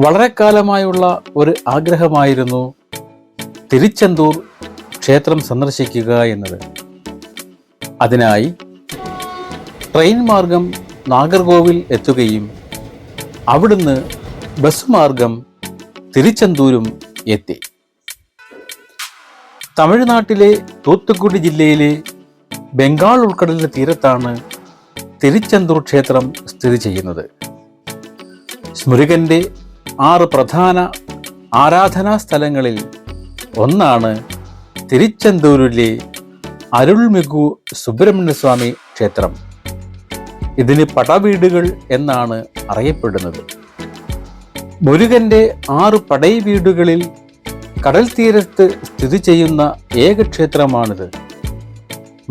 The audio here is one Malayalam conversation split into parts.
വളരെ കാലമായുള്ള ഒരു ആഗ്രഹമായിരുന്നു തിരുച്ചെന്തൂർ ക്ഷേത്രം സന്ദർശിക്കുക എന്നത്. അതിനായി ട്രെയിൻ മാർഗം നാഗർകോവിൽ എത്തുകയും അവിടുന്ന് ബസ് മാർഗം തിരുച്ചെന്തൂരും എത്തി. തമിഴ്നാട്ടിലെ തൂത്തുക്കുടി ജില്ലയിലെ ബംഗാൾ ഉൾക്കടലിന്റെ തീരത്താണ് തിരുച്ചെന്തൂർ ക്ഷേത്രം സ്ഥിതി ചെയ്യുന്നത്. മുരുകന്റെ 6 പ്രധാന ആരാധനാ സ്ഥലങ്ങളിൽ ഒന്നാണ് തിരുച്ചെന്തൂരിലെ അരുൾമികു സുബ്രഹ്മണ്യസ്വാമി ക്ഷേത്രം. ഇതിന് പടവീടുകൾ എന്നാണ് അറിയപ്പെടുന്നത്. മുരുകന്റെ 6 പടൈ വീടുകളിൽ കടൽ തീരത്ത് സ്ഥിതി ചെയ്യുന്ന ഏക ക്ഷേത്രമാണിത്.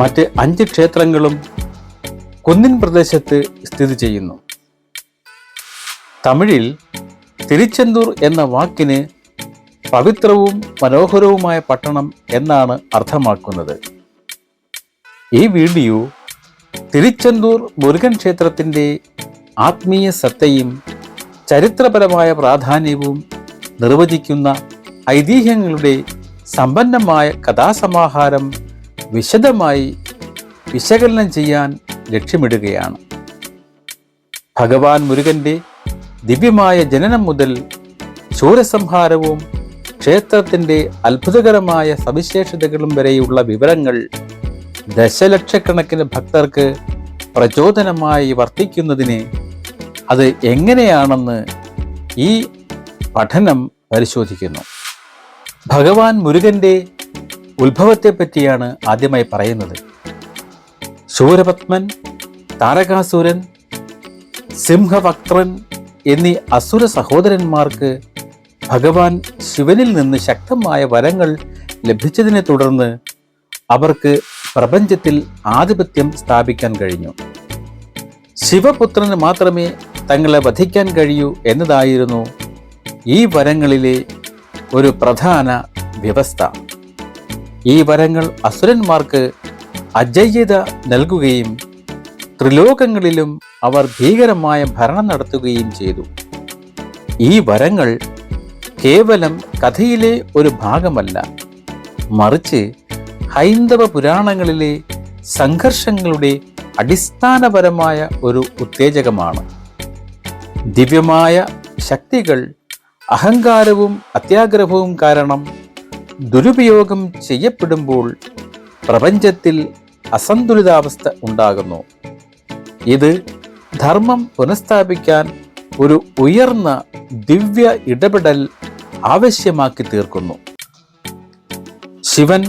മറ്റ് 5 ക്ഷേത്രങ്ങളും കുന്നിൻ പ്രദേശത്ത് സ്ഥിതി ചെയ്യുന്നു. തമിഴിൽ തിരുച്ചെന്തൂർ എന്ന വാക്കിന് പവിത്രവും മനോഹരവുമായ പട്ടണം എന്നാണ് അർത്ഥമാക്കുന്നത്. ഈ വീഡിയോ തിരുച്ചെന്തൂർ മുരുകൻ ക്ഷേത്രത്തിൻ്റെ ആത്മീയ സത്തയും ചരിത്രപരമായ പ്രാധാന്യവും നിർവചിക്കുന്ന ഐതിഹ്യങ്ങളുടെ സമ്പന്നമായ കഥാസമാഹാരം വിശദമായി വിശകലനം ചെയ്യാൻ ലക്ഷ്യമിടുകയാണ്. ഭഗവാൻ മുരുകന്റെ ദിവ്യമായ ജനനം മുതൽ ശൂരസംഹാരവും ക്ഷേത്രത്തിൻ്റെ അത്ഭുതകരമായ സവിശേഷതകളും വരെയുള്ള വിവരങ്ങൾ ദശലക്ഷക്കണക്കിന് ഭക്തർക്ക് പ്രചോദനമായി വർത്തിക്കുന്നതിന് അത് എങ്ങനെയാണെന്ന് ഈ പഠനം പരിശോധിക്കുന്നു. ഭഗവാൻ മുരുകന്റെ ഉത്ഭവത്തെപ്പറ്റിയാണ് ആദ്യമായി പറയുന്നത്. ശൂരപത്മൻ, താരകാസുരൻ, സിംഹവക്ത്രൻ എന്നീ അസുര സഹോദരന്മാർക്ക് ഭഗവാൻ ശിവനിൽ നിന്ന് ശക്തമായ വരങ്ങൾ ലഭിച്ചതിനെ തുടർന്ന് അവർക്ക് പ്രപഞ്ചത്തിൽ ആധിപത്യം സ്ഥാപിക്കാൻ കഴിഞ്ഞു. ശിവപുത്രന് മാത്രമേ തങ്ങളെ വധിക്കാൻ കഴിയൂ എന്നതായിരുന്നു ഈ വരങ്ങളിലെ ഒരു പ്രധാന വ്യവസ്ഥ. ഈ വരങ്ങൾ അസുരന്മാർക്ക് അജയ്യത നൽകുകയും ത്രിലോകങ്ങളിലും അവർ ഭീകരമായ ഭരണം നടത്തുകയും ചെയ്തു. ഈ വരങ്ങൾ കേവലം കഥയിലെ ഒരു ഭാഗമല്ല, മറിച്ച് ഹൈന്ദവ പുരാണങ്ങളിലെ സംഘർഷങ്ങളുടെ അടിസ്ഥാനപരമായ ഒരു ഉത്തേജകമാണ്. ദിവ്യമായ ശക്തികൾ അഹങ്കാരവും അത്യാഗ്രഹവും കാരണം ദുരുപയോഗം ചെയ്യപ്പെടുമ്പോൾ പ്രപഞ്ചത്തിൽ അസന്തുലിതാവസ്ഥ ഉണ്ടാകുന്നു. ഇത് ധർമ്മം പുനഃസ്ഥാപിക്കാൻ ഒരു ഉയർന്ന ദിവ്യ ഇടപെടൽ ആവശ്യമാക്കി തീർക്കുന്നു. ശിവൻ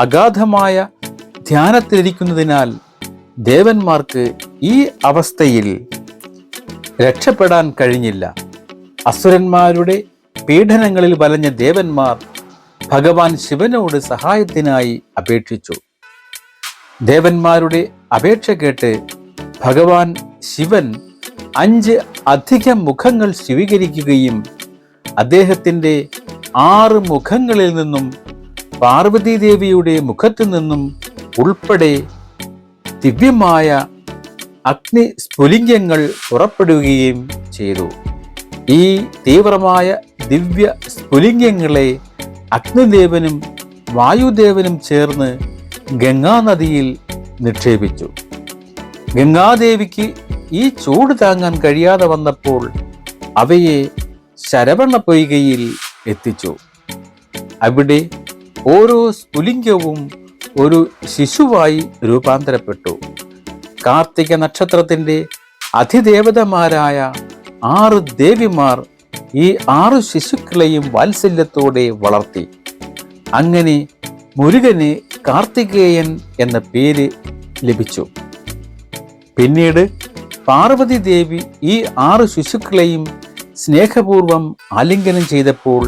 അഗാധമായ ധ്യാനത്തിലിരിക്കുന്നതിനാൽ ദേവന്മാർക്ക് ഈ അവസ്ഥയിൽ രക്ഷപ്പെടാൻ കഴിഞ്ഞില്ല. അസുരന്മാരുടെ പീഡനങ്ങളിൽ വലഞ്ഞ ദേവന്മാർ ഭഗവാൻ ശിവനോട് സഹായത്തിനായി അപേക്ഷിച്ചു. ദേവന്മാരുടെ അപേക്ഷ കേട്ട് ഭഗവാൻ ശിവൻ 5 അധിക മുഖങ്ങൾ സ്വീകരിക്കുകയും അദ്ദേഹത്തിൻ്റെ 6 മുഖങ്ങളിൽ നിന്നും പാർവതീദേവിയുടെ മുഖത്തു നിന്നും ഉൾപ്പെടെ ദിവ്യമായ അഗ്നി സ്ഫുലിംഗങ്ങൾ പുറപ്പെടുകയും ചെയ്തു. ഈ തീവ്രമായ ദിവ്യ സ്ഫുലിംഗങ്ങളെ അഗ്നിദേവനും വായുദേവനും ചേർന്ന് ഗംഗാനദിയിൽ നിക്ഷേപിച്ചു. ഗംഗാദേവിക്ക് ഈ ചൂട് താങ്ങാൻ കഴിയാതെ വന്നപ്പോൾ അവയെ ശരവണ പൊയ്കയിൽ എത്തിച്ചു. അവിടെ ഓരോ സ്ഫുലിംഗവും ഒരു ശിശുവായി രൂപാന്തരപ്പെട്ടു. കാർത്തിക നക്ഷത്രത്തിൻ്റെ അതിദേവതമാരായ 6 ദേവിമാർ ഈ 6 ശിശുക്കളെയും വാത്സല്യത്തോടെ വളർത്തി. അങ്ങനെ മുരുകന് കാർത്തികേയൻ എന്ന പേര് ലഭിച്ചു. പിന്നീട് പാർവതി ദേവി ഈ 6 ശിശുക്കളെയും സ്നേഹപൂർവം ആലിംഗനം ചെയ്തപ്പോൾ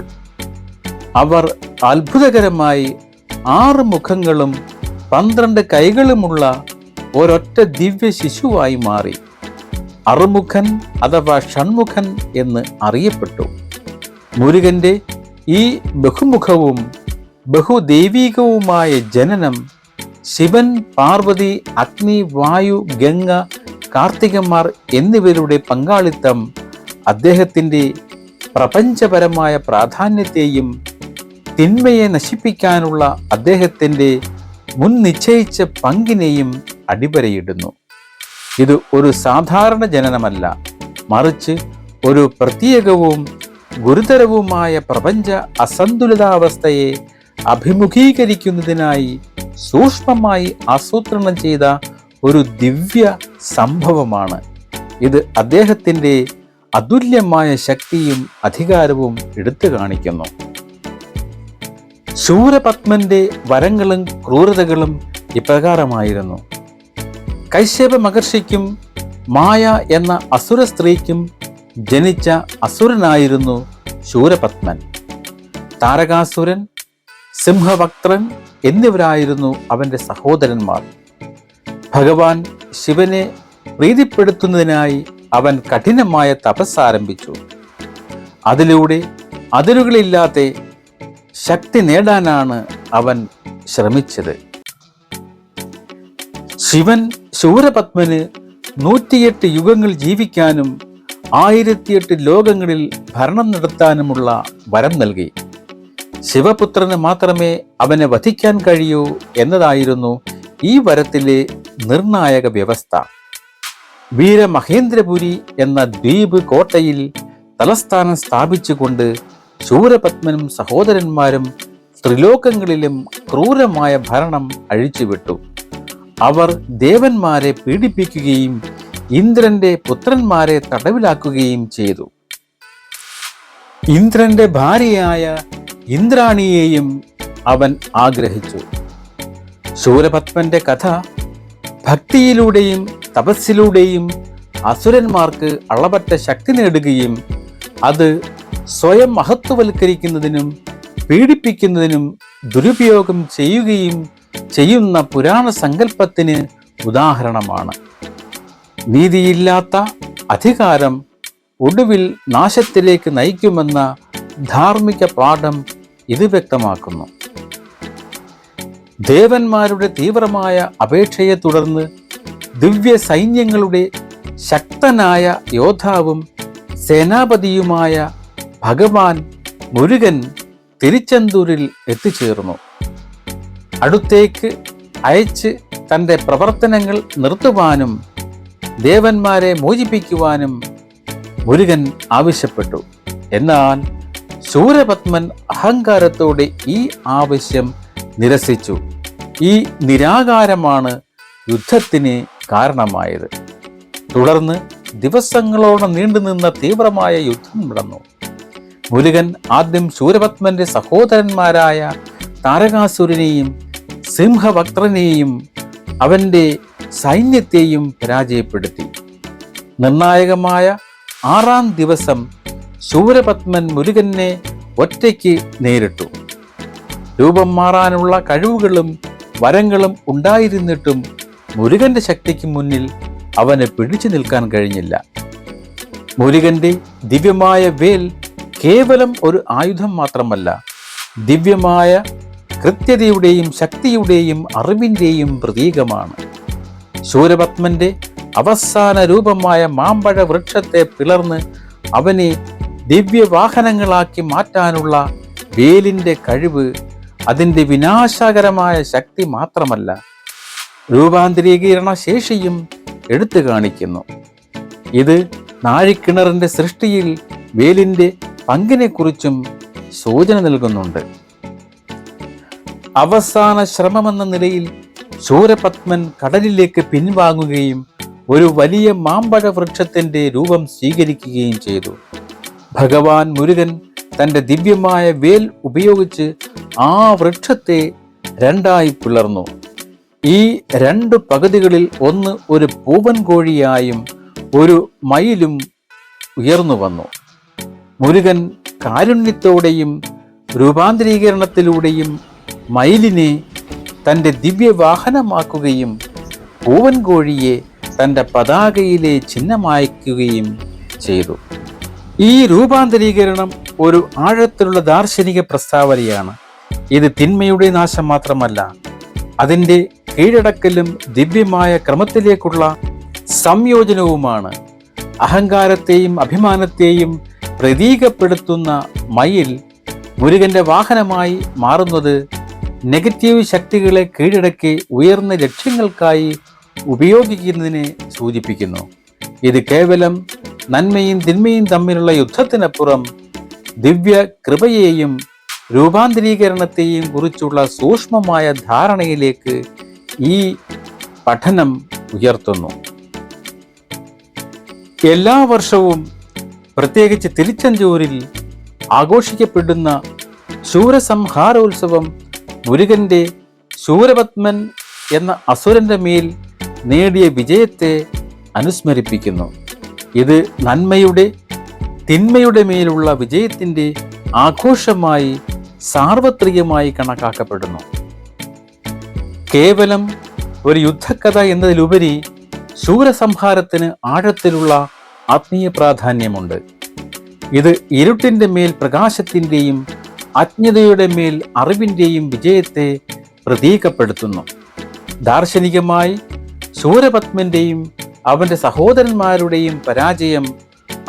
അവർ അത്ഭുതകരമായി 6 മുഖങ്ങളും 12 കൈകളുമുള്ള ഒരൊറ്റ ദിവ്യ ശിശുവായി മാറി. അറുമുഖൻ അഥവാ ഷൺമുഖൻ എന്ന് അറിയപ്പെട്ടു. മുരുകന്റെ ഈ ബഹുമുഖവും ബഹുദൈവീകവുമായ ജനനം ശിവൻ, പാർവതി, അഗ്നി, വായു, ഗംഗ, കാർത്തികന്മാർ എന്നിവരുടെ പങ്കാളിത്തം അദ്ദേഹത്തിൻ്റെ പ്രപഞ്ചപരമായ പ്രാധാന്യത്തെയും തിന്മയെ നശിപ്പിക്കാനുള്ള അദ്ദേഹത്തിൻ്റെ മുൻ നിശ്ചയിച്ച പങ്കിനെയും അടിവരയിടുന്നു. ഇത് ഒരു സാധാരണ ജനനമല്ല, മറിച്ച് ഒരു പ്രത്യേകവും ഗുരുതരവുമായ പ്രപഞ്ച അസന്തുലിതാവസ്ഥയെ അഭിമുഖീകരിക്കുന്നതിനായി സൂക്ഷ്മമായി ആസൂത്രണം ചെയ്ത ഒരു ദിവ്യ സംഭവമാണ്. ഇത് അദ്ദേഹത്തിൻ്റെ അതുല്യമായ ശക്തിയും അധികാരവും എടുത്തു കാണിക്കുന്നു. ശൂരപത്മന്റെ വരങ്ങളും ക്രൂരതകളും ഇപ്രകാരമായിരുന്നു. കൈശ്യപ മഹർഷിക്കും മായ എന്ന അസുര സ്ത്രീക്കും ജനിച്ച അസുരനായിരുന്നു ശൂരപത്മൻ. താരകാസുരൻ, സിംഹവക്ത്രൻ എന്നിവരായിരുന്നു അവൻ്റെ സഹോദരന്മാർ. ഭഗവാൻ ശിവനെ പ്രീതിപ്പെടുത്തുന്നതിനായി അവൻ കഠിനമായ തപസ് ആരംഭിച്ചു. അതിലൂടെ അതിരുകളില്ലാത്ത ശക്തി നേടാനാണ് അവൻ ശ്രമിച്ചത്. ശിവൻ ശൂരപത്മന് 108 യുഗങ്ങൾ ജീവിക്കാനും 1008 ലോകങ്ങളിൽ ഭരണം നടത്താനുമുള്ള വരം നൽകി. ശിവപുത്രന് മാത്രമേ അവനെ വധിക്കാൻ കഴിയൂ എന്നതായിരുന്നു ഈ വരത്തിലെ നിർണായക വ്യവസ്ഥ. വീരമഹേന്ദ്രപുരി എന്ന ദ്വീപ് കോട്ടയിൽ തലസ്ഥാനം സ്ഥാപിച്ചുകൊണ്ട് ശൂരപത്മനും സഹോദരന്മാരും ത്രിലോകങ്ങളിലും ക്രൂരമായ ഭരണം അഴിച്ചുവിട്ടു. അവർ ദേവന്മാരെ പീഡിപ്പിക്കുകയും ഇന്ദ്രന്റെ പുത്രന്മാരെ തടവിലാക്കുകയും ചെയ്തു. ഇന്ദ്രന്റെ ഭാര്യയായ ഇന്ദ്രാണിയെയും അവൻ ആഗ്രഹിച്ചു. ശൂരപത്മന്റെ കഥ ഭക്തിയിലൂടെയും തപസ്സിലൂടെയും അസുരന്മാർക്ക് അളവറ്റ ശക്തി നേടുകയും അത് സ്വയം മഹത്വവൽക്കരിക്കുന്നതിനും പീഡിപ്പിക്കുന്നതിനും ദുരുപയോഗം ചെയ്യുകയും ചെയ്യുന്ന പുരാണ സങ്കല്പത്തിന് ഉദാഹരണമാണ്. നീതിയില്ലാത്ത അധികാരം ഒടുവിൽ നാശത്തിലേക്ക് നയിക്കുമെന്ന ധാർമ്മിക പാഠം ഇത് വ്യക്തമാക്കുന്നു. ദേവന്മാരുടെ തീവ്രമായ അപേക്ഷയെ തുടർന്ന് ദിവ്യ സൈന്യങ്ങളുടെ ശക്തനായ യോദ്ധാവും സേനാപതിയുമായ ഭഗവാൻ മുരുകൻ തിരുച്ചെന്തൂരിൽ എത്തിച്ചേർന്നു. അടുത്തേക്ക് അയച്ച് തൻ്റെ പ്രവർത്തനങ്ങൾ നിർത്തുവാനും ദേവന്മാരെ മോചിപ്പിക്കുവാനും മുരുകൻ ആവശ്യപ്പെട്ടു. എന്നാൽ ശൂരപത്മൻ അഹങ്കാരത്തോടെ ഈ ആവശ്യം നിരസിച്ചു. ഈ നിരാകാരമാണ് യുദ്ധത്തിന് കാരണമായത്. തുടർന്ന് ദിവസങ്ങളോളം നീണ്ടുനിന്ന തീവ്രമായ യുദ്ധം നടന്നു. മുരുകൻ ആദ്യം ശൂരപത്മന്റെ സഹോദരന്മാരായ താരകാസുരനെയും സിംഹവക്ത്രനെയും അവൻ്റെ സൈന്യത്തെയും പരാജയപ്പെടുത്തി. നിർണായകമായ 6-ാം ദിവസം ശൂരപത്മൻ മുരുകനെ ഒറ്റയ്ക്ക് നേരിട്ടു. രൂപം മാറാനുള്ള കഴിവുകളും വരങ്ങളും ഉണ്ടായിരുന്നിട്ടും മുരുകന്റെ ശക്തിക്ക് മുന്നിൽ അവന് പിടിച്ചു നിൽക്കാൻ കഴിഞ്ഞില്ല. മുരുകന്റെ ദിവ്യമായ വേൽ കേവലം ഒരു ആയുധം മാത്രമല്ല, ദിവ്യമായ കൃത്യതയുടെയും ശക്തിയുടെയും അറിവിൻ്റെയും പ്രതീകമാണ്. ശൂരപത്മന്റെ അവസാന രൂപമായ മാമ്പഴ വൃക്ഷത്തെ പിളർന്ന് അവനെ ദിവ്യവാഹനങ്ങളാക്കി മാറ്റാനുള്ള വേലിൻ്റെ കഴിവ് അതിൻ്റെ വിനാശകരമായ ശക്തി മാത്രമല്ല, രൂപാന്തരീകരണ ശേഷിയും എടുത്തു കാണിക്കുന്നു. ഇത് നാഴിക്കിണറിൻ്റെ സൃഷ്ടിയിൽ വേലിൻ്റെ പങ്കിനെക്കുറിച്ചും സൂചന നൽകുന്നുണ്ട്. അവസാന ശ്രമമെന്ന നിലയിൽ ശൂരപത്മൻ കടലിലേക്ക് പിൻവാങ്ങുകയും ഒരു വലിയ മാമ്പഴ വൃക്ഷത്തിൻ്റെ രൂപം സ്വീകരിക്കുകയും ചെയ്തു. ഭഗവാൻ മുരുകൻ തൻ്റെ ദിവ്യമായ വേൽ ഉപയോഗിച്ച് ആ വൃക്ഷത്തെ 2ആയി പിളർന്നു. ഈ 2 പകുതികളിൽ ഒന്ന് ഒരു പൂവൻ കോഴിയായും ഒരു മയിലും ഉയർന്നു വന്നു. മുരുകൻ കാരുണ്യത്തോടെയും രൂപാന്തരീകരണത്തിലൂടെയും മയിലിനെ തൻ്റെ ദിവ്യവാഹനമാക്കുകയും പൂവൻ കോഴിയെ തൻ്റെ പതാകയിലെ ചിഹ്നമാക്കുകയും ചെയ്തു. ഈ രൂപാന്തരീകരണം ഒരു ആഴത്തിലുള്ള ദാർശനിക പ്രസ്താവനയാണ്. ഇത് തിന്മയുടെ നാശം മാത്രമല്ല, അതിൻ്റെ കീഴടക്കലും ദിവ്യമായ ക്രമത്തിലേക്കുള്ള സംയോജനവുമാണ്. അഹങ്കാരത്തെയും അഭിമാനത്തെയും പ്രതീകപ്പെടുത്തുന്ന മയിൽ മുരുകന്റെ വാഹനമായി മാറുന്നത് നെഗറ്റീവ് ശക്തികളെ കീഴടക്കി ഉയർന്ന ലക്ഷ്യങ്ങൾക്കായി ഉപയോഗിക്കുന്നതിനെ സൂചിപ്പിക്കുന്നു. ഇത് കേവലം നന്മയും തിന്മയും തമ്മിലുള്ള യുദ്ധത്തിനപ്പുറം ദിവ്യ കൃപയെയും രൂപാന്തരീകരണത്തെയും കുറിച്ചുള്ള സൂക്ഷ്മമായ ധാരണയിലേക്ക് ഈ പഠനം ഉയർത്തുന്നു. എല്ലാ വർഷവും പ്രത്യേകിച്ച് തിരുച്ചെന്തൂരിൽ ആഘോഷിക്കപ്പെടുന്ന ശൂരസംഹാരോത്സവം മുരുകന്റെ ശൂരപത്മൻ എന്ന അസുരന്റെ മേൽ നേടിയ വിജയത്തെ അനുസ്മരിപ്പിക്കുന്നു. ഇത് നന്മയുടെ തിന്മയുടെ മേലുള്ള വിജയത്തിന്റെ ആഘോഷമായി സാർവത്രികമായി കണക്കാക്കപ്പെടുന്നു. കേവലം ഒരു യുദ്ധകഥ എന്നതിലുപരി ശൂരസംഹാരത്തിന് ആഴത്തിലുള്ള ആത്മീയ പ്രാധാന്യമുണ്ട്. ഇത് ഇരുട്ടിന്റെ മേൽ പ്രകാശത്തിന്റെയും അജ്ഞതയുടെ മേൽ അറിവിന്റെയും വിജയത്തെ പ്രതീകപ്പെടുത്തുന്നു. ദാർശനികമായി ശൂരപത്മന്റെയും അവന്റെ സഹോദരന്മാരുടെയും പരാജയം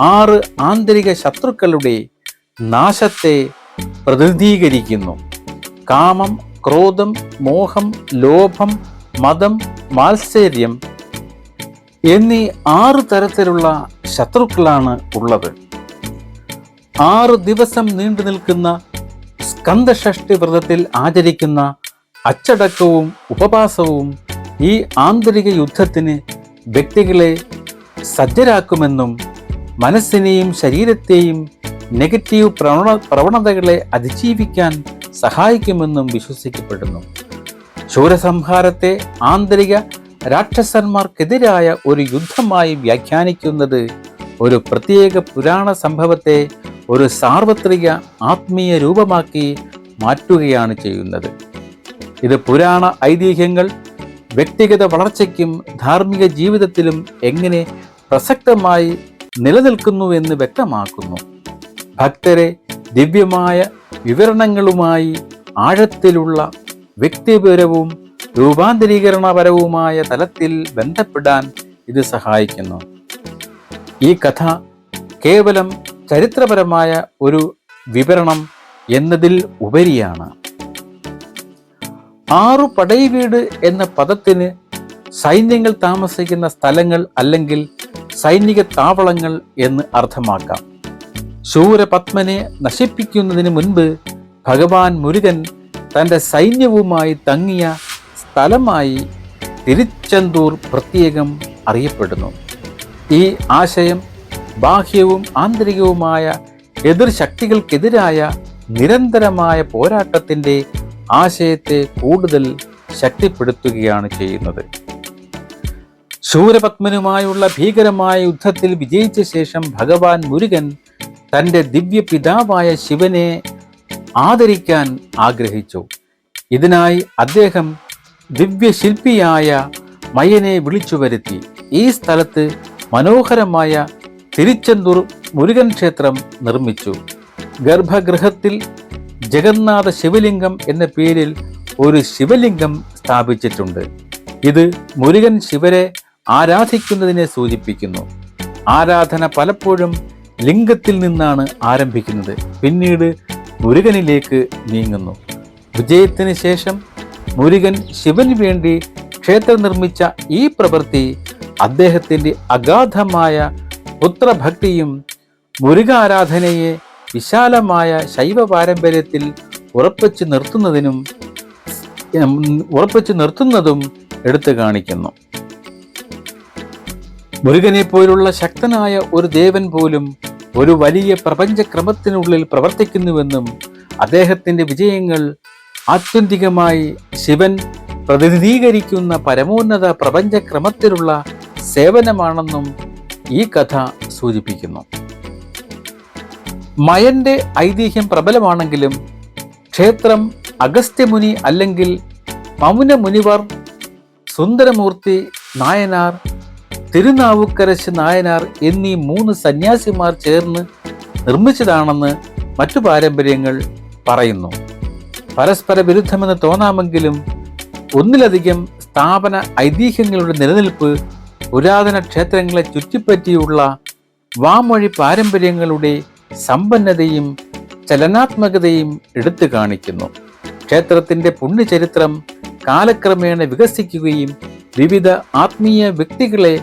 6 ആന്തരിക ശത്രുക്കളുടെ നാശത്തെ പ്രതിനിധീകരിക്കുന്നു. കാമം, ക്രോധം, മോഹം, ലോഭം, മതം, മാത്സര്യം എന്നീ 6 തരത്തിലുള്ള ശത്രുക്കളാണ് ഉള്ളത്. 6 ദിവസം നീണ്ടു നിൽക്കുന്ന സ്കന്ദഷഷ്ഠി വ്രതത്തിൽ ആചരിക്കുന്ന അച്ചടക്കവും ഉപവാസവും ഈ ആന്തരിക യുദ്ധത്തിന് വ്യക്തികളെ സജ്ജരാക്കുമെന്നും മനസ്സിനെയും ശരീരത്തെയും നെഗറ്റീവ് പ്രവണതകളെ അതിജീവിക്കാൻ സഹായിക്കുമെന്നും വിശ്വസിക്കപ്പെടുന്നു. ശൂരസംഹാരത്തെ ആന്തരിക രാക്ഷസന്മാർക്കെതിരായ ഒരു യുദ്ധമായി വ്യാഖ്യാനിക്കുന്നത് ഒരു പ്രത്യേക പുരാണ സംഭവത്തെ ഒരു സാർവത്രിക ആത്മീയ രൂപമാക്കി മാറ്റുകയാണ് ചെയ്യുന്നത്. ഇത് പുരാണ ഐതിഹ്യങ്ങൾ വ്യക്തിഗത വളർച്ചയ്ക്കും ധാർമ്മിക ജീവിതത്തിലും എങ്ങനെ പ്രസക്തമായി നിലനിൽക്കുന്നുവെന്ന് വ്യക്തമാക്കുന്നു. ഭക്തരെ ദിവ്യമായ വിവരണങ്ങളുമായി ആഴത്തിലുള്ള വ്യക്തിപരവും രൂപാന്തരീകരണപരവുമായ തലത്തിൽ ബന്ധപ്പെടാൻ ഇത് സഹായിക്കുന്നു. ഈ കഥ കേവലം ചരിത്രപരമായ ഒരു വിവരണം എന്നതിൽ ഉപരിയാണ്. 6 പടൈവീട് എന്ന പദത്തിന് സൈന്യങ്ങൾ താമസിക്കുന്ന സ്ഥലങ്ങൾ അല്ലെങ്കിൽ സൈനിക താവളങ്ങൾ എന്ന് അർത്ഥമാക്കാം. ശൂരപത്മനെ നശിപ്പിക്കുന്നതിന് മുൻപ് ഭഗവാൻ മുരുകൻ തൻ്റെ സൈന്യവുമായി തങ്ങിയ സ്ഥലമായി തിരുച്ചെന്തൂർ പ്രത്യേകം അറിയപ്പെടുന്നു. ഈ ആശയം ബാഹ്യവും ആന്തരികവുമായ എതിർ ശക്തികൾക്കെതിരായ നിരന്തരമായ പോരാട്ടത്തിൻ്റെ ആശയത്തെ കൂടുതൽ ശക്തിപ്പെടുത്തുകയാണ് ചെയ്യുന്നത്. ശൂരപത്മനുമായുള്ള ഭീകരമായ യുദ്ധത്തിൽ വിജയിച്ച ശേഷം ഭഗവാൻ മുരുകൻ തൻ്റെ ദിവ്യ പിതാവായ ശിവനെ ആദരിക്കാൻ ആഗ്രഹിച്ചു. ഇതിനായി അദ്ദേഹം ദിവ്യശില്പിയായ മയനെ വിളിച്ചു വരുത്തി. ഈ സ്ഥലത്ത് മനോഹരമായ തിരുച്ചെന്തൂർ മുരുകൻ ക്ഷേത്രം നിർമ്മിച്ചു. ഗർഭഗൃഹത്തിൽ ജഗന്നാഥ ശിവലിംഗം എന്ന പേരിൽ ഒരു ശിവലിംഗം സ്ഥാപിച്ചിട്ടുണ്ട്. ഇത് മുരുകൻ ശിവരെ ആരാധിക്കുന്നതിനെ സൂചിപ്പിക്കുന്നു. ആരാധന പലപ്പോഴും ലിംഗത്തിൽ നിന്നാണ് ആരംഭിക്കുന്നത്, പിന്നീട് മുരുകനിലേക്ക് നീങ്ങുന്നു. വിജയത്തിന് ശേഷം മുരുകൻ ശിവന് വേണ്ടി ക്ഷേത്രം നിർമ്മിച്ച ഈ പ്രവൃത്തി അദ്ദേഹത്തിൻ്റെ അഗാധമായ പുത്രഭക്തിയും മുരുകാരാധനയെ വിശാലമായ ശൈവ പാരമ്പര്യത്തിൽ ഉറപ്പിച്ചു നിർത്തുന്നതും എടുത്തു കാണിക്കുന്നു. മുരുകനെ പോലുള്ള ശക്തനായ ഒരു ദേവൻ പോലും ഒരു വലിയ പ്രപഞ്ചക്രമത്തിനുള്ളിൽ പ്രവർത്തിക്കുന്നുവെന്നും അദ്ദേഹത്തിൻ്റെ വിജയങ്ങൾ ആത്യന്തികമായി ശിവൻ പ്രതിനിധീകരിക്കുന്ന പരമോന്നത പ്രപഞ്ചക്രമത്തിലുള്ള സേവനമാണെന്നും ഈ കഥ സൂചിപ്പിക്കുന്നു. മയന്റെ ഐതിഹ്യം പ്രബലമാണെങ്കിലും ക്ഷേത്രം അഗസ്ത്യമുനി അല്ലെങ്കിൽ മൗന മുനിവർ, സുന്ദരമൂർത്തി നായനാർ, തിരുനാവുക്കരശ് നായനാർ എന്നീ 3 സന്യാസിമാർ ചേർന്ന് നിർമ്മിച്ചതാണെന്ന് മറ്റു പാരമ്പര്യങ്ങൾ പറയുന്നു. പരസ്പര വിരുദ്ധമെന്ന് തോന്നാമെങ്കിലും ഒന്നിലധികം സ്ഥാപന ഐതിഹ്യങ്ങളുടെ നിലനിൽപ്പ് പുരാതന ക്ഷേത്രങ്ങളെ ചുറ്റിപ്പറ്റിയുള്ള വാമൊഴി പാരമ്പര്യങ്ങളുടെ സമ്പന്നതയും ചലനാത്മകതയും എടുത്തു കാണിക്കുന്നു. ക്ഷേത്രത്തിന്റെ പുണ്യചരിത്രം കാലക്രമേണ വികസിക്കുകയും വിവിധ ആത്മീയ വ്യക്തികളെ,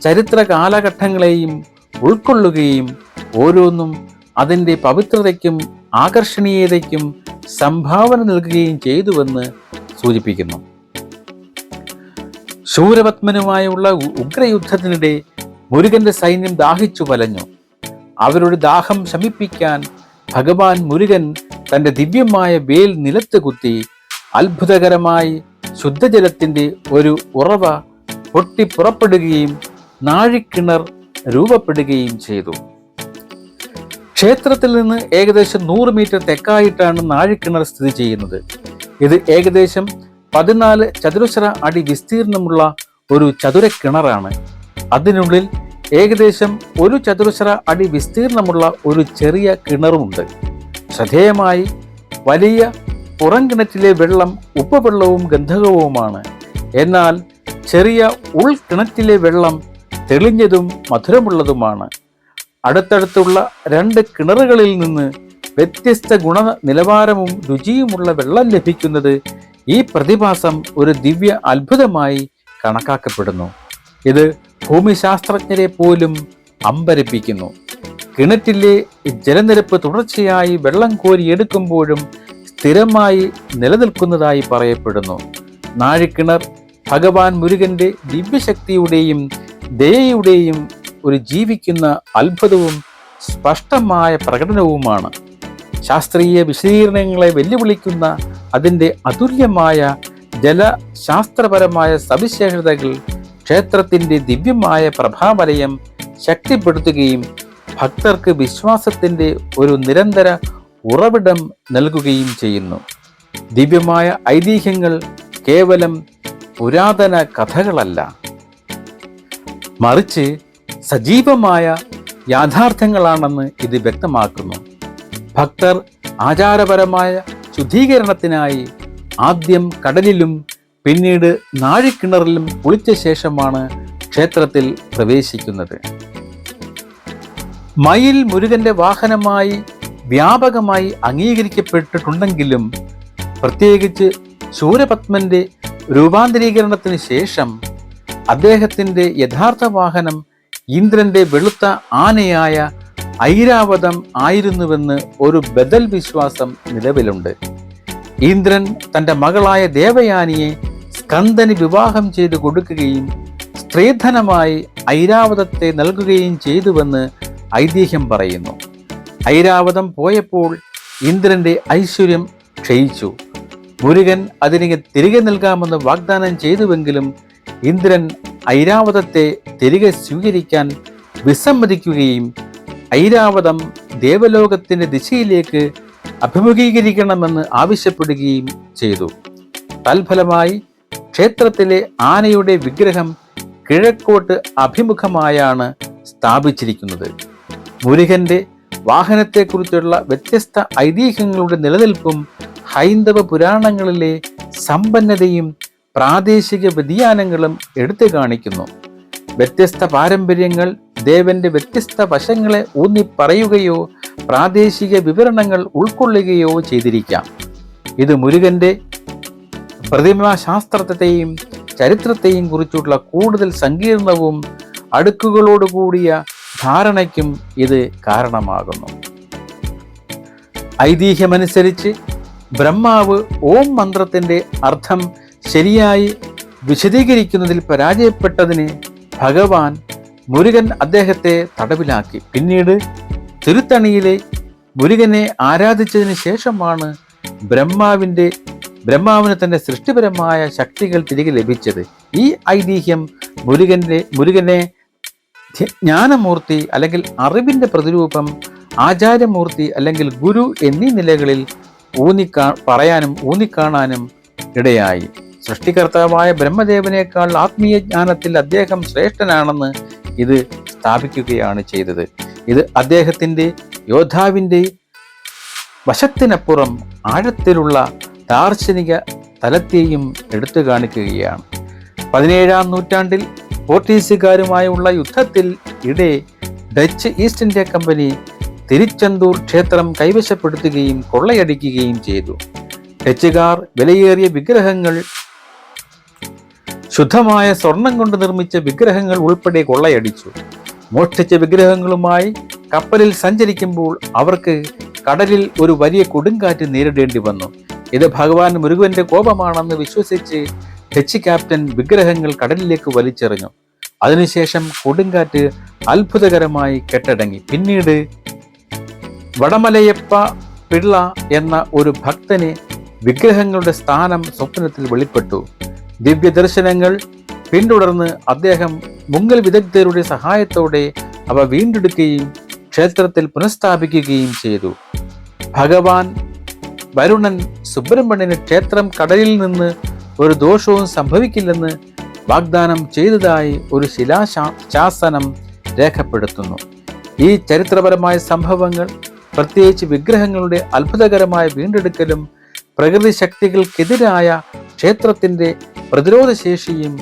ചരിത്ര കാലഘട്ടങ്ങളെയും ഉൾക്കൊള്ളുകയും ഓരോന്നും അതിൻ്റെ പവിത്രതയ്ക്കും ആകർഷണീയതയ്ക്കും സംഭാവന നൽകുകയും ചെയ്തുവെന്ന് സൂചിപ്പിക്കുന്നു. ശൂരപത്മനുമായുള്ള ഉഗ്രയുദ്ധത്തിനിടെ മുരുകന്റെ സൈന്യം ദാഹിച്ചു വലഞ്ഞു. അവരുടെ ദാഹം ശമിപ്പിക്കാൻ ഭഗവാൻ മുരുകൻ തന്റെ ദിവ്യമായ വേൽ നിലത്ത് കുത്തി അത്ഭുതകരമായി ശുദ്ധജലത്തിന്റെ ഒരു ഉറവ പൊട്ടിപ്പുറപ്പെടുകയും നാഴിക്കിണർ രൂപപ്പെടുകയും ചെയ്തു. ക്ഷേത്രത്തിൽ നിന്ന് ഏകദേശം 100 മീറ്റർ തെക്കായിട്ടാണ് നാഴിക്കിണർ സ്ഥിതി ചെയ്യുന്നത്. ഇത് ഏകദേശം 14 ചതുരശ്ര അടി വിസ്തീർണമുള്ള ഒരു ചതുരക്കിണറാണ്. അതിനുള്ളിൽ ഏകദേശം 1 ചതുരശ്ര അടി വിസ്തീർണമുള്ള ഒരു ചെറിയ കിണറുമുണ്ട്. ശ്രദ്ധേയമായി വലിയ പുറംകിണറ്റിലെ വെള്ളം ഉപ്പുവെള്ളവും ഗന്ധകവുമാണ്. എന്നാൽ ചെറിയ ഉൾക്കിണറ്റിലെ വെള്ളം തെളിഞ്ഞതും മധുരമുള്ളതുമാണ്. അടുത്തടുത്തുള്ള 2 കിണറുകളിൽ നിന്ന് വ്യത്യസ്ത നിലവാരവും രുചിയുമുള്ള വെള്ളം ലഭിക്കുന്നത് ഈ പ്രതിഭാസം ഒരു ദിവ്യ അത്ഭുതമായി കണക്കാക്കപ്പെടുന്നു. ഇത് ഭൂമിശാസ്ത്രജ്ഞരെ പോലും അമ്പരപ്പിക്കുന്നു. കിണറ്റിലെ ജലനിരപ്പ് തുടർച്ചയായി വെള്ളം കോരിയെടുക്കുമ്പോഴും സ്ഥിരമായി നിലനിൽക്കുന്നതായി പറയപ്പെടുന്നു. നാഴിക്കിണർ ഭഗവാൻ മുരുകന്റെ ദിവ്യശക്തിയുടെയും ദയയുടെയും ഒരു ജീവിക്കുന്ന അത്ഭുതവും സ്പഷ്ടമായ പ്രകടനവുമാണ്. ശാസ്ത്രീയ വിശദീകരണങ്ങളെ വെല്ലുവിളിക്കുന്ന അതിൻ്റെ അതുല്യമായ ജലശാസ്ത്രപരമായ സവിശേഷതകൾ ക്ഷേത്രത്തിൻ്റെ ദിവ്യമായ പ്രഭാവലയം ശക്തിപ്പെടുത്തുകയും ഭക്തർക്ക് വിശ്വാസത്തിൻ്റെ ഒരു നിരന്തര ഉറവിടം നൽകുകയും ചെയ്യുന്നു. ദിവ്യമായ ഐതിഹ്യങ്ങൾ കേവലം പുരാതന കഥകളല്ല, മറിച്ച് സജീവമായ യാഥാർത്ഥ്യങ്ങളാണെന്ന് ഇത് വ്യക്തമാക്കുന്നു. ഭക്തർ ആചാരപരമായ ശുദ്ധീകരണത്തിനായി ആദ്യം കടലിലും പിന്നീട് നാഴിക്കിണറിലും കുളിച്ച ശേഷമാണ് ക്ഷേത്രത്തിൽ പ്രവേശിക്കുന്നത്. മയിൽ മുരുകന്റെ വാഹനമായി വ്യാപകമായി അംഗീകരിക്കപ്പെട്ടിട്ടുണ്ടെങ്കിലും പ്രത്യേകിച്ച് ശൂരപത്മന്റെ രൂപാന്തരീകരണത്തിന് ശേഷം അദ്ദേഹത്തിന്റെ യഥാർത്ഥ വാഹനം ഇന്ദ്രന്റെ വെളുത്ത ആനയായ ഐരാവതം ആയിരുന്നുവെന്ന് ഒരു ബദൽ വിശ്വാസം നിലവിലുണ്ട്. ഇന്ദ്രൻ തന്റെ മകളായ ദേവയാനിയെ സ്കന്ദന് വിവാഹം ചെയ്തു കൊടുക്കുകയും സ്ത്രീധനമായി ഐരാവതത്തെ നൽകുകയും ചെയ്തുവെന്ന് ഐതിഹ്യം പറയുന്നു. ഐരാവതം പോയപ്പോൾ ഇന്ദ്രന്റെ ഐശ്വര്യം ക്ഷയിച്ചു. മുരുകൻ അതിനെ തിരികെ നൽകാമെന്ന് വാഗ്ദാനം ചെയ്തുവെങ്കിലും ഇന്ദ്രൻ ഐരാവതത്തെ തിരികെ സ്വീകരിക്കാൻ വിസമ്മതിക്കുകയും ഐരാവതം ദേവലോകത്തിന്റെ ദിശയിലേക്ക് അഭിമുഖീകരിക്കണമെന്ന് ആവശ്യപ്പെടുകയും ചെയ്തു. തൽഫലമായി ക്ഷേത്രത്തിലെ ആനയുടെ വിഗ്രഹം കിഴക്കോട്ട് അഭിമുഖമായാണ് സ്ഥാപിച്ചിരിക്കുന്നത്. മുരുകന്റെ വാഹനത്തെക്കുറിച്ചുള്ള വ്യത്യസ്ത ഐതിഹ്യങ്ങളുടെ നിലനിൽപ്പും ഹൈന്ദവ പുരാണങ്ങളിലെ സമ്പന്നതയും പ്രാദേശിക വ്യതിയാനങ്ങളും എടുത്തു കാണിക്കുന്നു. വ്യത്യസ്ത പാരമ്പര്യങ്ങൾ ദേവന്റെ വ്യത്യസ്ത വശങ്ങളെ ഊന്നി പറയുകയോ പ്രാദേശിക വിവരണങ്ങൾ ഉൾക്കൊള്ളുകയോ ചെയ്തിരിക്കാം. ഇത് മുരുകന്റെ പ്രതിമാശാസ്ത്രത്തെയും ചരിത്രത്തെയും കുറിച്ചുള്ള കൂടുതൽ സങ്കീർണവും അടുക്കുകളോടുകൂടിയ ധാരണയ്ക്കും ഇത് കാരണമാകുന്നു. ഐതിഹ്യമനുസരിച്ച് ബ്രഹ്മാവ് ഓം മന്ത്രത്തിന്റെ അർത്ഥം ശരിയായി വിശദീകരിക്കുന്നതിൽ പരാജയപ്പെട്ടതിന് ഭഗവാൻ മുരുകൻ അദ്ദേഹത്തെ തടവിലാക്കി. പിന്നീട് തിരുത്തണിയിലെ മുരുകനെ ആരാധിച്ചതിന് ശേഷമാണ് ബ്രഹ്മാവിന് തന്റെ സൃഷ്ടിപരമായ ശക്തികൾ തിരികെ ലഭിച്ചത്. ഈ ഐതിഹ്യം മുരുകനെ ജ്ഞാനമൂർത്തി അല്ലെങ്കിൽ അറിവിന്റെ പ്രതിരൂപം, ആചാര്യമൂർത്തി അല്ലെങ്കിൽ ഗുരു എന്നീ നിലകളിൽ ഊന്നിക്കാണാനും ഇടയായി. സൃഷ്ടികർത്താവായ ബ്രഹ്മദേവനേക്കാൾ ആത്മീയ ജ്ഞാനത്തിൽ അദ്ദേഹം ശ്രേഷ്ഠനാണെന്ന് ഇത് സ്ഥാപിക്കുകയാണ് ചെയ്തത്. ഇത് അദ്ദേഹത്തിന്റെ യോദ്ധാവിൻ്റെ വശത്തിനപ്പുറം ആഴത്തിലുള്ള ദാർശനിക തലത്തെയും എടുത്തു കാണിക്കുകയാണ്. 17-ാം നൂറ്റാണ്ടിൽ പോർട്ടുഗീസുകാരുമായുള്ള യുദ്ധത്തിൽ Dutch east India company Tiruchendur ക്ഷേത്രം കൈവശപ്പെടുത്തുകയും കൊള്ളയടിക്കുകയും ചെയ്തു. ഡച്ചുകാർ വിലയേറിയ വിഗ്രഹങ്ങൾ, ശുദ്ധമായ സ്വർണം കൊണ്ട് നിർമ്മിച്ച വിഗ്രഹങ്ങൾ ഉൾപ്പെടെ കൊള്ളയടിച്ചു. മോഷ്ടിച്ച വിഗ്രഹങ്ങളുമായി കപ്പലിൽ സഞ്ചരിക്കുമ്പോൾ അവർക്ക് കടലിൽ ഒരു വലിയ കൊടുങ്കാറ്റ് നേരിടേണ്ടി വന്നു. ഇത് ഭഗവാൻ മുരുകന്റെ കോപമാണെന്ന് വിശ്വസിച്ച് ഡച്ച് ക്യാപ്റ്റൻ വിഗ്രഹങ്ങൾ കടലിലേക്ക് വലിച്ചെറിഞ്ഞു. അതിനുശേഷം കൊടുങ്കാറ്റ് അത്ഭുതകരമായി കെട്ടടങ്ങി. പിന്നീട് വടമലയപ്പ പിള്ള എന്ന ഒരു ഭക്തന് വിഗ്രഹങ്ങളുടെ സ്ഥാനം സ്വപ്നത്തിൽ വെളിപ്പെട്ടു. ദിവ്യദർശനങ്ങൾ പിന്തുടർന്ന് അദ്ദേഹം മുങ്ങൽ വിദഗ്ധരുടെ സഹായത്തോടെ അവ വീണ്ടെടുക്കുകയും ക്ഷേത്രത്തിൽ പുനഃസ്ഥാപിക്കുകയും ചെയ്തു. ഭഗവാൻ വരുണൻ സുബ്രഹ്മണ്യന് ക്ഷേത്രം കടലിൽ നിന്ന് ഒരു ദോഷവും സംഭവിക്കില്ലെന്ന് വാഗ്ദാനം ചെയ്തതായി ഒരു ശിലാശാസനം രേഖപ്പെടുത്തുന്നു. ഈ ചരിത്രപരമായ സംഭവങ്ങൾ, പ്രത്യേകിച്ച് വിഗ്രഹങ്ങളുടെ അത്ഭുതകരമായ വീണ്ടെടുക്കലും പ്രകൃതി ശക്തികൾക്കെതിരായ ക്ഷേത്രത്തിന്റെ പ്രതിരോധശേഷിയും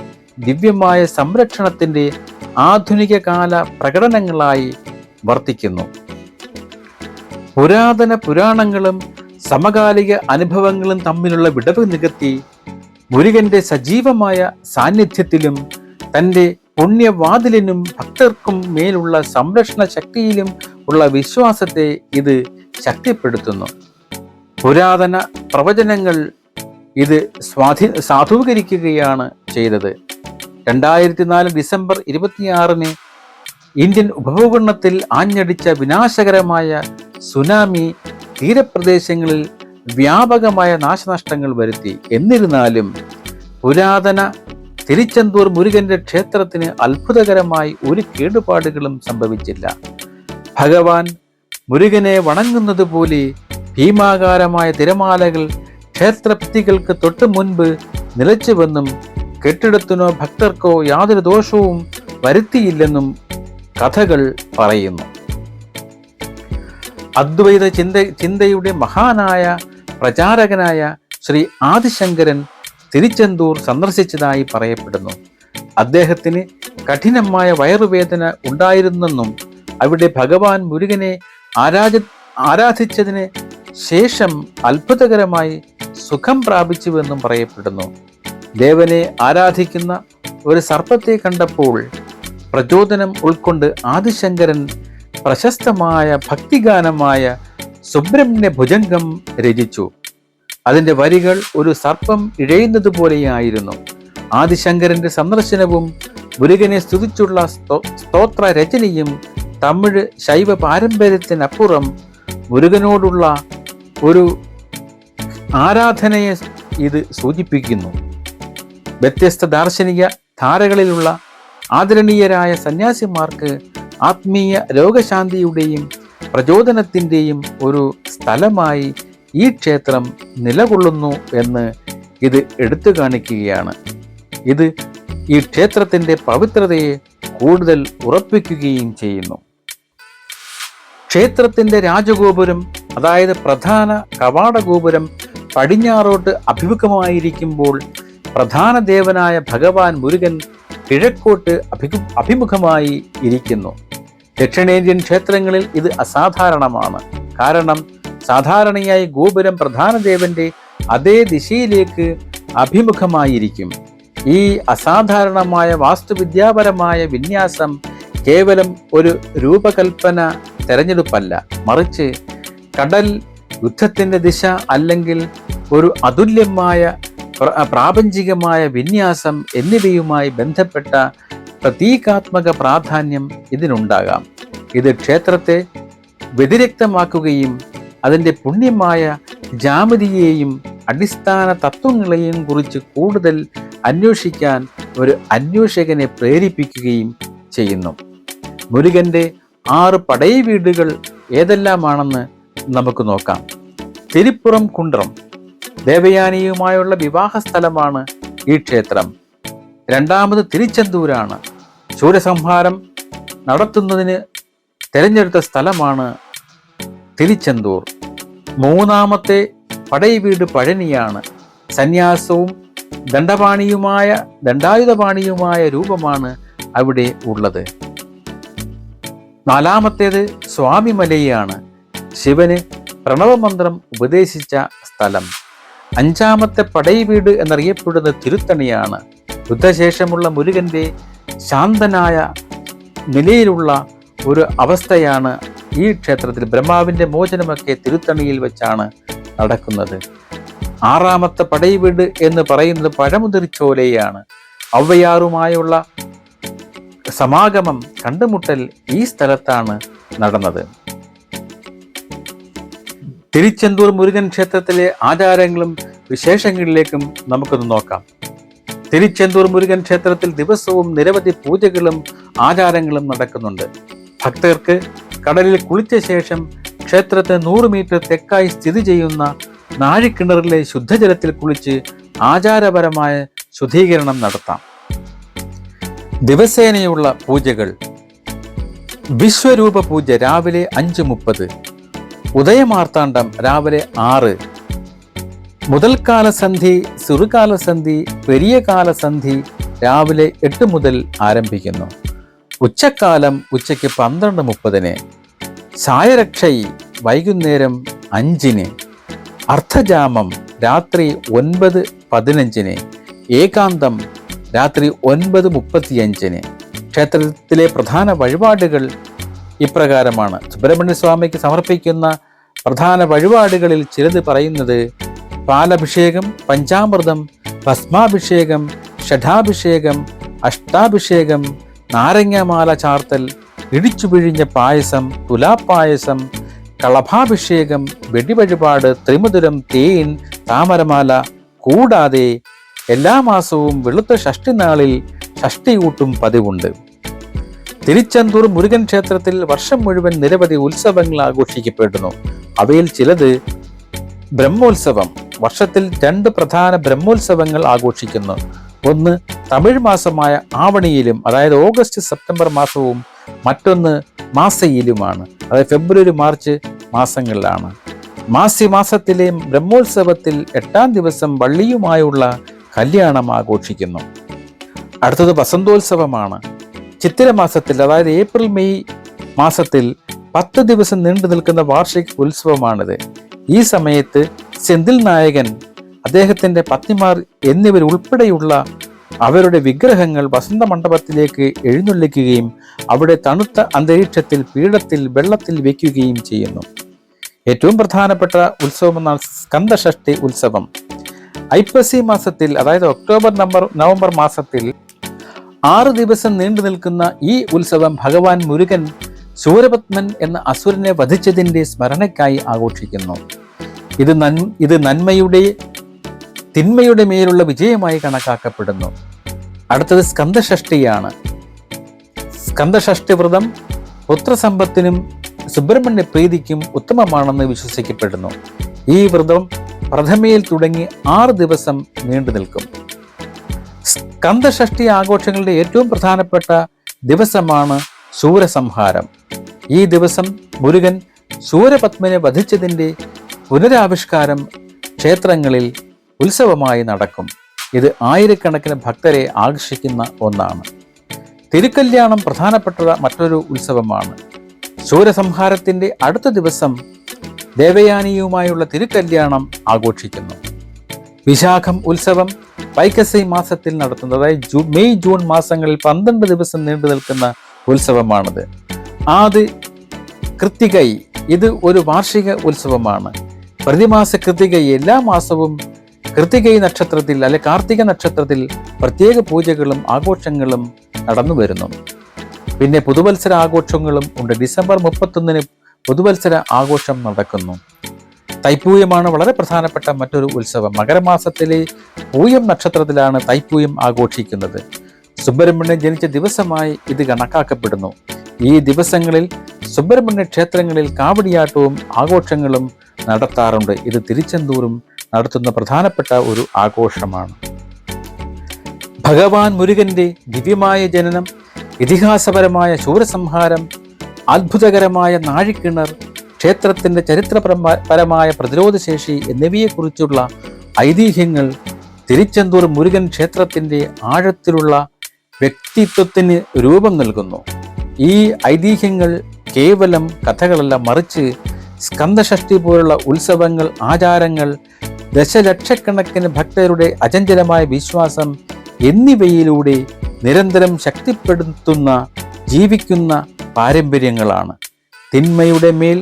ദിവ്യമായ സംരക്ഷണത്തിന്റെ ആധുനിക കാല പ്രകടനങ്ങളായി വർത്തിക്കുന്നു. പുരാതന പുരാണങ്ങളും സമകാലിക അനുഭവങ്ങളും തമ്മിലുള്ള വിടവ് നികത്തി മുരുകന്റെ സജീവമായ സാന്നിധ്യത്തിലും തൻ്റെ പുണ്യവാതിലിനും ഭക്തർക്കും മേലുള്ള സംരക്ഷണ ശക്തിയിലും ഉള്ള വിശ്വാസത്തെ ഇത് ശക്തിപ്പെടുത്തുന്നു. പുരാതന പ്രവചനങ്ങൾ ഇത് സാധൂകരിക്കുകയാണ് ചെയ്തത്. 2004 ഡിസംബർ 26 ഇന്ത്യൻ ഉപഭൂഖണ്ഡത്തിൽ ആഞ്ഞടിച്ച വിനാശകരമായ സുനാമി തീരപ്രദേശങ്ങളിൽ വ്യാപകമായ നാശനഷ്ടങ്ങൾ വരുത്തി. എന്നിരുന്നാലും പുരാതന തിരുച്ചെന്തൂർ മുരുകന്റെ ക്ഷേത്രത്തിന് അത്ഭുതകരമായി ഒരു കേടുപാടുകളും സംഭവിച്ചില്ല. ഭഗവാൻ മുരുകനെ വണങ്ങുന്നത് പോലെ ഭീമാകാരമായ തിരമാലകൾ ക്ഷേത്രഭിത്തികൾക്ക് തൊട്ടു മുൻപ് നിലച്ചുവെന്നും കെട്ടിടത്തിനോ ഭക്തർക്കോ യാതൊരു ദോഷവും വരുത്തിയില്ലെന്നും കഥകൾ പറയുന്നു. അദ്വൈത ചിന്തയുടെ മഹാനായ പ്രചാരകനായ ശ്രീ ആദിശങ്കരൻ തിരുച്ചെന്തൂർ സന്ദർശിച്ചതായി പറയപ്പെടുന്നു. അദ്ദേഹത്തിന് കഠിനമായ വയറുവേദന ഉണ്ടായിരുന്നെന്നും അവിടെ ഭഗവാൻ മുരുകനെ ആരാധിച്ചതിന് ശേഷം അത്ഭുതകരമായി സുഖം പ്രാപിച്ചുവെന്നും പറയപ്പെടുന്നു. ദേവനെ ആരാധിക്കുന്ന ഒരു സർപ്പത്തെ കണ്ടപ്പോൾ പ്രചോദനം ഉൾക്കൊണ്ട് ആദിശങ്കരൻ പ്രശസ്തമായ ഭക്തിഗാനമായ സുബ്രഹ്മണ്യ ഭുജംഗം രചിച്ചു. അതിൻ്റെ വരികൾ ഒരു സർപ്പം ഇഴയുന്നത് പോലെയായിരുന്നു. ആദിശങ്കരന്റെ സന്ദർശനവും മുരുകനെ സ്തുതിച്ചുള്ള സ്തോത്ര രചനയും തമിഴ് ശൈവ പാരമ്പര്യത്തിനപ്പുറം മുരുകനോടുള്ള ഒരു ആരാധനയെ ഇത് സൂചിപ്പിക്കുന്നു. വ്യത്യസ്ത ദാർശനിക ധാരകളിലുള്ള ആദരണീയരായ സന്യാസിമാർക്ക് ആത്മീയ രോഗശാന്തിയുടെയും പ്രചോദനത്തിൻ്റെയും ഒരു സ്ഥലമായി ഈ ക്ഷേത്രം നിലകൊള്ളുന്നു എന്ന് ഇത് എടുത്തു കാണിക്കുകയാണ്. ഇത് ഈ ക്ഷേത്രത്തിൻ്റെ പവിത്രതയെ കൂടുതൽ ഉറപ്പിക്കുകയും ചെയ്യുന്നു. ക്ഷേത്രത്തിൻ്റെ രാജഗോപുരം, അതായത് പ്രധാന കവാടഗോപുരം പടിഞ്ഞാറോട്ട് അഭിമുഖമായിരിക്കുമ്പോൾ പ്രധാന ദേവനായ ഭഗവാൻ മുരുകൻ കിഴക്കോട്ട് അഭിമുഖമായി ഇരിക്കുന്നു. ദക്ഷിണേന്ത്യൻ ക്ഷേത്രങ്ങളിൽ ഇത് അസാധാരണമാണ്. കാരണം സാധാരണയായി ഗോപുരം പ്രധാന ദേവന്റെ അതേ ദിശയിലേക്ക് അഭിമുഖമായിരിക്കും. ഈ അസാധാരണമായ വാസ്തുവിദ്യാപരമായ വിന്യാസം കേവലം ഒരു രൂപകൽപ്പന തെരഞ്ഞെടുപ്പല്ല, മറിച്ച് കടൽ, യുദ്ധത്തിന്റെ ദിശ അല്ലെങ്കിൽ ഒരു അതുല്യമായ പ്രാപഞ്ചികമായ വിന്യാസം എന്നിവയുമായി ബന്ധപ്പെട്ട പ്രതീകാത്മക പ്രാധാന്യം ഇതിനുണ്ടാകാം. ഇത് ക്ഷേത്രത്തെ വ്യതിരിക്തമാക്കുകയും അതിൻ്റെ പുണ്യമായ ജാമിതിയെയും അടിസ്ഥാന തത്വങ്ങളെയും കുറിച്ച് കൂടുതൽ അന്വേഷിക്കാൻ ഒരു അന്വേഷകനെ പ്രേരിപ്പിക്കുകയും ചെയ്യുന്നു. മുരുകന്റെ 6 പടൈ വീടുകൾ ഏതെല്ലാമാണെന്ന് നമുക്ക് നോക്കാം. തിരുപ്പുറം കുണ്ട്രം ദേവയാനിയുമായുള്ള വിവാഹ സ്ഥലമാണ് ഈ ക്ഷേത്രം. 2ാമത് തിരുച്ചെന്തൂരാണ്. ശൂരസംഹാരം നടത്തുന്നതിന് തിരഞ്ഞെടുത്ത സ്ഥലമാണ് തിരുച്ചെന്തൂർ. 3ാമത്തെ പടൈ വീട് പഴനിയാണ്. സന്യാസവും ദണ്ഡായുധപാണിയുമായ രൂപമാണ് അവിടെ ഉള്ളത്. നാലാമത്തേത് സ്വാമിമലയാണ്, ശിവന് പ്രണവമന്ത്രം ഉപദേശിച്ച സ്ഥലം. അഞ്ചാമത്തെ പടൈവീട് എന്നറിയപ്പെടുന്ന തിരുത്തണിയാണ്. യുദ്ധശേഷമുള്ള മുരുകന്റെ ശാന്തനായ നിലയിലുള്ള ഒരു അവസ്ഥയാണ് ഈ ക്ഷേത്രത്തിൽ. ബ്രഹ്മാവിന്റെ മോചനമൊക്കെ തിരുത്തണിയിൽ വെച്ചാണ് നടക്കുന്നത്. ആറാമത്തെ പടൈവീട് എന്ന് പറയുന്നത് പഴമുതിർച്ചോലയാണ്. ഔവയാറുമായുള്ള സമാഗമം, കണ്ടുമുട്ടൽ ഈ സ്ഥലത്താണ് നടന്നത്. തിരുച്ചെന്തൂർ മുരുകൻ ക്ഷേത്രത്തിലെ ആചാരങ്ങളും വിശേഷങ്ങളിലേക്കും നമുക്കൊന്ന് നോക്കാം. തിരുച്ചെന്തൂർ മുരുകൻ ക്ഷേത്രത്തിൽ ദിവസവും നിരവധി പൂജകളും ആചാരങ്ങളും നടക്കുന്നുണ്ട്. ഭക്തർക്ക് കടലിൽ കുളിച്ച ശേഷം ക്ഷേത്രത്തിന് 100 മീറ്റർ തെക്കായി സ്ഥിതി ചെയ്യുന്ന നാഴിക്കിണറിലെ ശുദ്ധജലത്തിൽ കുളിച്ച് ആചാരപരമായ ശുദ്ധീകരണം നടത്താം. ദിവസേനയുള്ള പൂജകൾ: വിശ്വരൂപ പൂജ രാവിലെ 5:30, ഉദയമാർത്താണ്ഡം രാവിലെ 6, മുതൽക്കാല സന്ധി, ചെറുകാല സന്ധി, പെരിയ കാല സന്ധി രാവിലെ 8 മുതൽ ആരംഭിക്കുന്നു. ഉച്ചക്കാലം ഉച്ചയ്ക്ക് 12:30, സായരക്ഷൈ വൈകുന്നേരം 5-ന്, അർദ്ധജാമം രാത്രി 9:15, ഏകാന്തം രാത്രി 9:35. ക്ഷേത്രത്തിലെ പ്രധാന വഴിപാടുകൾ ഇപ്രകാരമാണ്. സുബ്രഹ്മണ്യ സ്വാമിക്ക് സമർപ്പിക്കുന്ന പ്രധാന വഴിപാടുകളിൽ ചിലത് പറയുന്നത്: പാലഭിഷേകം, പഞ്ചാമൃതം, ഭസ്മാഭിഷേകം, ഷഠാഭിഷേകം, അഷ്ടാഭിഷേകം, നാരങ്ങാമാല ചാർത്തൽ, ഇടിച്ചു പിഴിഞ്ഞ പായസം, തുലാപ്പായസം, കളഭാഭിഷേകം, വെടിവഴിപാട്, ത്രിമധുരം, തേൻ, താമരമാല. കൂടാതെ എല്ലാ മാസവും വെളുത്ത ഷഷ്ടി നാളിൽ ഷഷ്ടിയൂട്ടും പതിവുണ്ട്. തിരുച്ചെന്തൂർ മുരുകൻ ക്ഷേത്രത്തിൽ വർഷം മുഴുവൻ നിരവധി ഉത്സവങ്ങൾ ആഘോഷിക്കപ്പെടുന്നു. അവയിൽ ചിലത്: ബ്രഹ്മോത്സവം. വർഷത്തിൽ 2 പ്രധാന ബ്രഹ്മോത്സവങ്ങൾ ആഘോഷിക്കുന്നു. ഒന്ന് തമിഴ് മാസമായ ആവണിയിലും, അതായത് ഓഗസ്റ്റ് സെപ്റ്റംബർ മാസവും. മറ്റൊന്ന് മാസയിലുമാണ്, അതായത് ഫെബ്രുവരി മാർച്ച് മാസങ്ങളിലാണ്. മാസത്തിലെ ബ്രഹ്മോത്സവത്തിൽ 8-ാം ദിവസം വള്ളിയുമായുള്ള കല്യാണം ആഘോഷിക്കുന്നു. അടുത്തത് വസന്തോത്സവമാണ്. ചിത്തിര മാസത്തിൽ, അതായത് ഏപ്രിൽ മെയ് മാസത്തിൽ 10 ദിവസം നീണ്ടു നിൽക്കുന്ന വാർഷിക ഉത്സവമാണിത്. ഈ സമയത്ത് സെന്തിൽ നായകൻ, അദ്ദേഹത്തിന്റെ പത്നിമാർ എന്നിവരുൾപ്പെടെയുള്ള അവരുടെ വിഗ്രഹങ്ങൾ വസന്ത മണ്ഡപത്തിലേക്ക് എഴുന്നള്ളിക്കുകയും അവിടെ തണുത്ത അന്തരീക്ഷത്തിൽ പീഠത്തിൽ വെള്ളത്തിൽ വയ്ക്കുകയും ചെയ്യുന്നു. ഏറ്റവും പ്രധാനപ്പെട്ട ഉത്സവമെന്നാണ് സ്കന്ദഷഷ്ഠി ഉത്സവം. ഐപ്പസി മാസത്തിൽ, അതായത് നവംബർ മാസത്തിൽ 6 ദിവസം നീണ്ടു നിൽക്കുന്ന ഈ ഉത്സവം ഭഗവാൻ മുരുകൻ സൂരപത്മൻ എന്ന അസുരനെ വധിച്ചതിന്റെ സ്മരണയ്ക്കായി ആഘോഷിക്കുന്നു. ഇത് നന്മയുടെ തിന്മയുടെ മേലുള്ള വിജയമായി കണക്കാക്കപ്പെടുന്നു. അടുത്തത് സ്കന്ദഷഷ്ഠിയാണ്. സ്കന്ദഷഷ്ഠി വ്രതം പുത്രസമ്പത്തിനും സുബ്രഹ്മണ്യ പ്രീതിക്കും ഉത്തമമാണെന്ന് വിശ്വസിക്കപ്പെടുന്നു. ഈ വ്രതം പ്രഥമയിൽ തുടങ്ങി 6 ദിവസം നീണ്ടു നിൽക്കും. സ്കന്ദഷഷ്ഠി ആഘോഷങ്ങളുടെ ഏറ്റവും പ്രധാനപ്പെട്ട ദിവസമാണ് ശൂരസംഹാരം. ഈ ദിവസം മുരുകൻ ശൂരപത്മനെ വധിച്ചതിൻ്റെ പുനരാവിഷ്കാരം ക്ഷേത്രങ്ങളിൽ ഉത്സവമായി നടക്കും. ഇത് ആയിരക്കണക്കിന് ഭക്തരെ ആകർഷിക്കുന്ന ഒന്നാണ്. തിരുക്കല്യാണം പ്രധാനപ്പെട്ട മറ്റൊരു ഉത്സവമാണ്. ശൂരസംഹാരത്തിൻ്റെ അടുത്ത ദിവസം ദേവയാനിയുമായുള്ള തിരുക്കല്യാണം ആഘോഷിക്കുന്നു. വിശാഖം ഉത്സവം വൈക്കസി മാസത്തിൽ നടത്തുന്നത്, അതായത് മെയ് ജൂൺ മാസങ്ങളിൽ 12 ദിവസം നീണ്ടു നിൽക്കുന്ന ഉത്സവമാണിത്. ആദി കൃത്തികൈ, ഇത് ഒരു വാർഷിക ഉത്സവമാണ്. പ്രതിമാസ കൃത്തികൈ, എല്ലാ മാസവും കൃത്തികൈ നക്ഷത്രത്തിൽ അല്ലെ കാർത്തിക നക്ഷത്രത്തിൽ പ്രത്യേക പൂജകളും ആഘോഷങ്ങളും നടന്നു വരുന്നു. പിന്നെ പുതുവത്സര ആഘോഷങ്ങളും ഉണ്ട്. ഡിസംബർ 31 പുതുവത്സര ആഘോഷം നടക്കുന്നു. തൈപ്പൂയമാണ് വളരെ പ്രധാനപ്പെട്ട മറ്റൊരു ഉത്സവം. മകരമാസത്തിലെ പൂയം നക്ഷത്രത്തിലാണ് തൈപ്പൂയം ആഘോഷിക്കുന്നത്. സുബ്രഹ്മണ്യൻ ജനിച്ച ദിവസമായി ഇത് കണക്കാക്കപ്പെടുന്നു. ഈ ദിവസങ്ങളിൽ സുബ്രഹ്മണ്യ ക്ഷേത്രങ്ങളിൽ കാവടിയാട്ടവും ആഘോഷങ്ങളും നടത്താറുണ്ട്. ഇത് തിരുച്ചെന്തൂരും നടത്തുന്ന പ്രധാനപ്പെട്ട ഒരു ആഘോഷമാണ്. ഭഗവാൻ മുരുകന്റെ ദിവ്യമായ ജനനം, ഇതിഹാസപരമായ ശൂരസംഹാരം, അത്ഭുതകരമായ നാഴിക്കിണർ, ക്ഷേത്രത്തിന്റെ ചരിത്രപരമായ പ്രതിരോധശേഷി എന്നിവയെക്കുറിച്ചുള്ള ഐതിഹ്യങ്ങൾ തിരുച്ചെന്തൂർ മുരുകൻ ക്ഷേത്രത്തിന്റെ ആഴത്തിലുള്ള വ്യക്തിത്വത്തിന് രൂപം നൽകുന്നു. ഈ ഐതിഹ്യങ്ങൾ കേവലം കഥകളല്ല, മറിച്ച് സ്കന്ദഷഷ്ടി പോലുള്ള ഉത്സവങ്ങൾ, ആചാരങ്ങൾ, ദശലക്ഷക്കണക്കിന് ഭക്തരുടെ അചഞ്ചലമായ വിശ്വാസം എന്നിവയിലൂടെ നിരന്തരം ശക്തിപ്പെടുത്തുന്ന ജീവിക്കുന്ന പാരമ്പര്യങ്ങളാണ്. തിന്മയുടെ മേൽ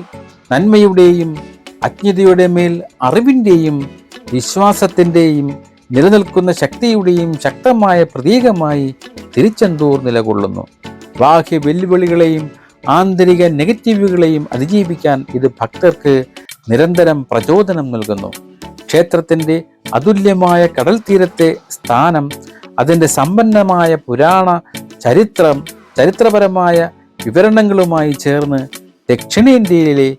നന്മയുടെയും അജ്ഞതയുടെ മേൽ അറിവിൻ്റെയും വിശ്വാസത്തിൻ്റെയും നിലനിൽക്കുന്ന ശക്തിയുടെയും ശക്തമായ പ്രതീകമായി തിരുച്ചെന്തൂർ നിലകൊള്ളുന്നു. ബാഹ്യ വെല്ലുവിളികളെയും ആന്തരിക നെഗറ്റീവുകളെയും അതിജീവിക്കാൻ ഇത് ഭക്തർക്ക് നിരന്തരം പ്രചോദനം നൽകുന്നു. ക്ഷേത്രത്തിൻ്റെ അതുല്യമായ കടൽ തീരത്തെ സ്ഥാനം, അതിൻ്റെ സമ്പന്നമായ പുരാണ ചരിത്രപരമായ വിവരണങ്ങളുമായി ചേർന്ന് ദക്ഷിണേന്ത്യയിലെ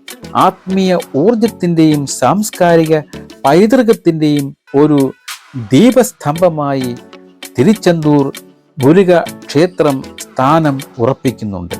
ആത്മീയ ഊർജത്തിൻ്റെയും സാംസ്കാരിക പൈതൃകത്തിൻ്റെയും ഒരു ദീപസ്തംഭമായി തിരുച്ചെന്തൂർ മുരുക ക്ഷേത്രം സ്ഥാനം ഉറപ്പിക്കുന്നുണ്ട്.